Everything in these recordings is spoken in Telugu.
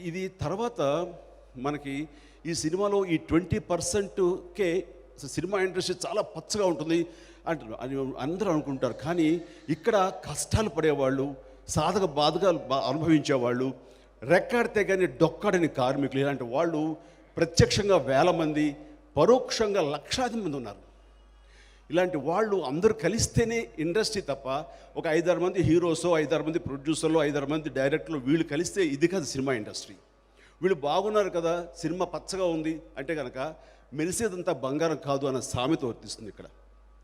ఇది తర్వాత మనకి ఈ సినిమాలో ఈ 20%కే సినిమా ఇండస్ట్రీ చాలా పచ్చగా ఉంటుంది అంటారు అని అందరూ అనుకుంటారు. కానీ ఇక్కడ కష్టాలు పడేవాళ్ళు, సాధక బాధకాలు అనుభవించేవాళ్ళు, రెక్కాడితే కానీ డొక్కాడని కార్మికులు, ఇలాంటి వాళ్ళు ప్రత్యక్షంగా వేల మంది, పరోక్షంగా లక్షాది మంది ఉన్నారు. ఇలాంటి వాళ్ళు అందరూ కలిస్తేనే ఇండస్ట్రీ తప్ప ఒక 5-6 మంది హీరోసో, 5-6 మంది ప్రొడ్యూసర్లు, 5-6 మంది డైరెక్టర్లు వీళ్ళు కలిస్తే ఇది కాదు సినిమా ఇండస్ట్రీ. వీళ్ళు బాగున్నారు కదా, సినిమా పచ్చగా ఉంది అంటే కనుక మెరిసేదంతా బంగారం కాదు అన్న సామెత వర్తిస్తుంది ఇక్కడ.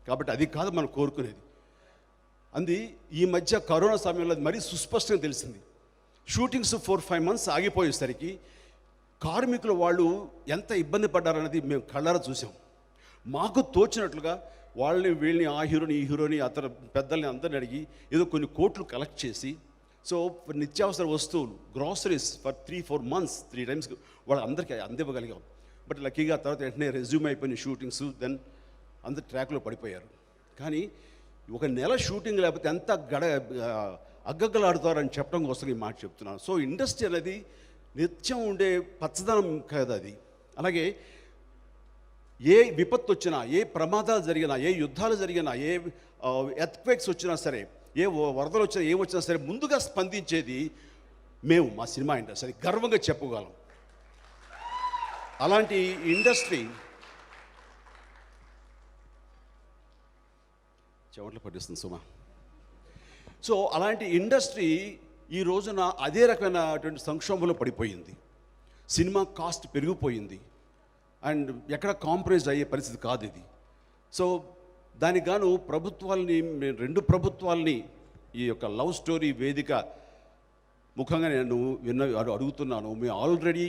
కాబట్టి అది కాదు మనం కోరుకునేది. ఈ మధ్య కరోనా సమయంలో మరీ సుస్పష్టంగా తెలిసింది. షూటింగ్స్ 4-5 మంత్స్ ఆగిపోయేసరికి కార్మికులు వాళ్ళు ఎంత ఇబ్బంది పడ్డారనేది మేము కళ్ళారా చూసాం. మాకు తోచినట్లుగా వాళ్ళని వీళ్ళని, ఆ హీరోని ఈ హీరోని, అతను పెద్దల్ని అందరిని అడిగి ఏదో కొన్ని కోట్లు కలెక్ట్ చేసి, సో నిత్యావసర వస్తువులు, గ్రాసరీస్ ఫర్ 3-4 మంత్స్ 3 టైమ్స్ వాళ్ళందరికీ అందివ్వగలిగాం. బట్ లక్కీగా తర్వాత వెంటనే రెజ్యూమ్ అయిపోయిన షూటింగ్స్, దెన్ అందరు ట్రాక్లో పడిపోయారు. కానీ ఒక నెల షూటింగ్ లేకపోతే ఎంత అగ్గగ్గలాడుతారని చెప్పడం కోసం ఈ మాట చెప్తున్నాను. సో ఇండస్ట్రీ అనేది నిత్యం ఉండే పచ్చదనం కదా అది. అలాగే ఏ విపత్తు వచ్చినా, ఏ ప్రమాదాలు జరిగినా, ఏ యుద్ధాలు జరిగినా, ఏ ఎర్త్క్వేక్స్ వచ్చినా సరే, ఏ వరదలు వచ్చినా, ఏ వచ్చినా సరే ముందుగా స్పందించేది మేము, మా సినిమా ఇండస్ట్రీ గర్వంగా చెప్పగలం. అలాంటి ఇండస్ట్రీ చెవట్లు పట్టిస్తుంది సుమా. సో అలాంటి ఇండస్ట్రీ ఈ రోజున అదే రకమైనటువంటి సంక్షోభంలో పడిపోయింది. సినిమా కాస్ట్ పెరిగిపోయింది అండ్ ఎక్కడ కాంప్రమైజ్ అయ్యే పరిస్థితి కాదు ఇది. సో దానికి గాను ప్రభుత్వాలని, 2 ప్రభుత్వాలని ఈ యొక్క లవ్ స్టోరీ వేదిక ముఖంగా నేను అడుగుతున్నాను. మేము ఆల్రెడీ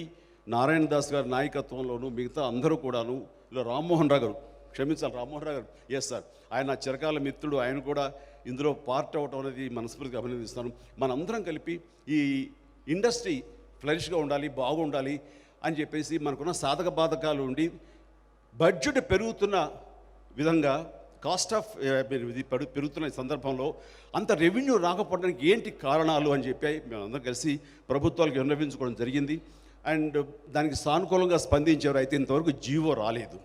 నారాయణ దాస్ గారి నాయకత్వంలోనూ మిగతా అందరూ కూడాను, ఇలా రామ్మోహన్ రావు గారు, క్షమించాలి రామ్మోహన్ రావు గారు, ఎస్ సార్, ఆయన నా చిరకాల మిత్రుడు, ఆయన కూడా ఇందులో పార్ట్ అవటం అనేది మనస్ఫూర్తిగా అభినందిస్తాను. మనందరం కలిపి ఈ ఇండస్ట్రీ ఫ్లరిష్గా ఉండాలి, బాగుండాలి అని చెప్పేసి మనకున్న సాధక బాధకాలు ఉండి బడ్జెట్ పెరుగుతున్న విధంగా, కాస్ట్ ఆఫ్ పెరుగుతున్న సందర్భంలో అంత రెవెన్యూ రాకపోవడానికి ఏంటి కారణాలు అని చెప్పి మేమందరం కలిసి ప్రభుత్వాలకు విన్నవించుకోవడం జరిగింది. అండ్ దానికి సానుకూలంగా స్పందించారు. అయితే ఇంతవరకు జీవో రాలేదు.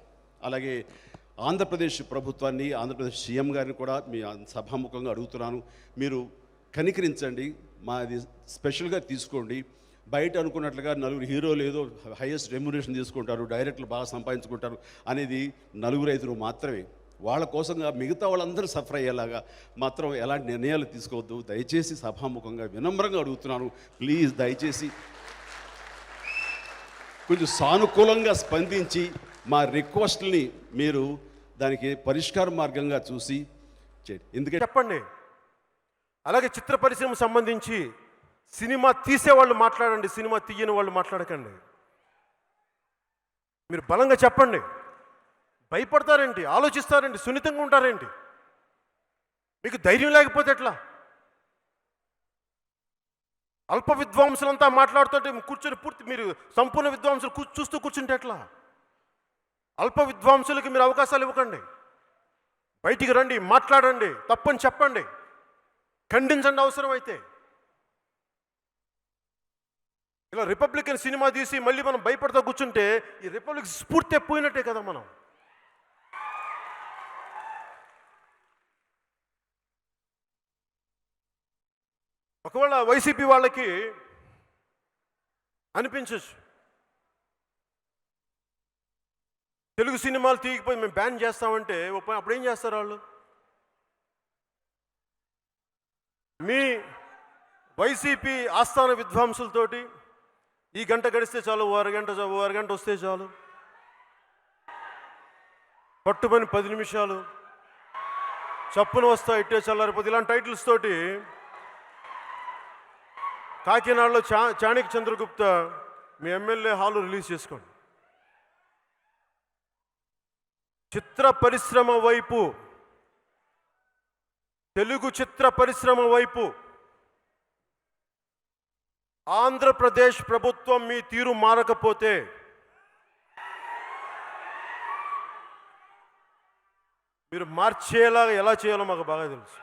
అలాగే ఆంధ్రప్రదేశ్ ప్రభుత్వాన్ని, ఆంధ్రప్రదేశ్ సీఎం గారిని కూడా మీ సభాముఖంగా అడుగుతున్నాను, మీరు కనికరించండి, మాది స్పెషల్గా తీసుకోండి. బయట అనుకున్నట్లుగా 4 హీరోలు ఏదో హైయెస్ట్ రెమ్యునరేషన్ తీసుకుంటారు, డైరెక్టర్లు బాగా సంపాదించుకుంటారు అనేది 4-5 మాత్రమే. వాళ్ళ కోసంగా మిగతా వాళ్ళందరూ సఫర్ అయ్యేలాగా మాత్రం ఎలాంటి నిర్ణయాలు తీసుకోవద్దు. దయచేసి సభాముఖంగా వినమ్రంగా అడుగుతున్నాను, ప్లీజ్ దయచేసి కొంచెం సానుకూలంగా స్పందించి మా రిక్వెస్ట్ని మీరు దానికి పరిష్కార మార్గంగా చూసి చేయండి. ఎందుకంటే చెప్పండి. అలాగే చిత్ర పరిశ్రమ సంబంధించి సినిమా తీసేవాళ్ళు మాట్లాడండి, సినిమా తీయని వాళ్ళు మాట్లాడకండి. మీరు బలంగా చెప్పండి. భయపడతారేంటి, ఆలోచిస్తారేంటి, సున్నితంగా ఉంటారేంటి? మీకు ధైర్యం లేకపోతే ఎట్లా? అల్ప విద్వాంసులంతా మాట్లాడుతుంటే కూర్చొని పూర్తి మీరు సంపూర్ణ విద్వాంసులు చూస్తూ కూర్చుంటే ఎట్లా? అల్ప విద్వాంసులకి మీరు అవకాశాలు ఇవ్వకండి. బయటికి రండి, మాట్లాడండి, తప్పని చెప్పండి, ఖండించండి అవసరమైతే. ఇలా రిపబ్లికన్ సినిమా తీసి మళ్ళీ మనం భయపడతా కూర్చుంటే ఈ రిపబ్లిక్ స్ఫూర్తి పోయినట్టే కదా మనం. ఒకవేళ వైసీపీ వాళ్ళకి అనిపించచ్చు, తెలుగు సినిమాలు తీయకపోయి మేము బ్యాన్ చేస్తామంటే అప్పుడు ఏం చేస్తారు వాళ్ళు? మీ వైసీపీ ఆస్థాన విద్వాంసులతోటి ఈ గంట గడిస్తే చాలు, ఓ అరగంట వస్తే చాలు, పట్టుమని 10 నిమిషాలు, చప్పున వస్తా ఇట్టే చల్లారిపోతే, ఇలాంటి టైటిల్స్ తోటి కాకినాడలో చాణక్య చంద్రగుప్త మీ ఎమ్మెల్యే హాలు రిలీజ్ చేసుకోండి. చిత్ర పరిశ్రమ వైపు, తెలుగు చిత్ర పరిశ్రమ వైపు ఆంధ్రప్రదేశ్ ప్రభుత్వం మీ తీరు మారకపోతే మీరు మార్చేలా ఎలా చేయాలో మాకు బాగా తెలుసు.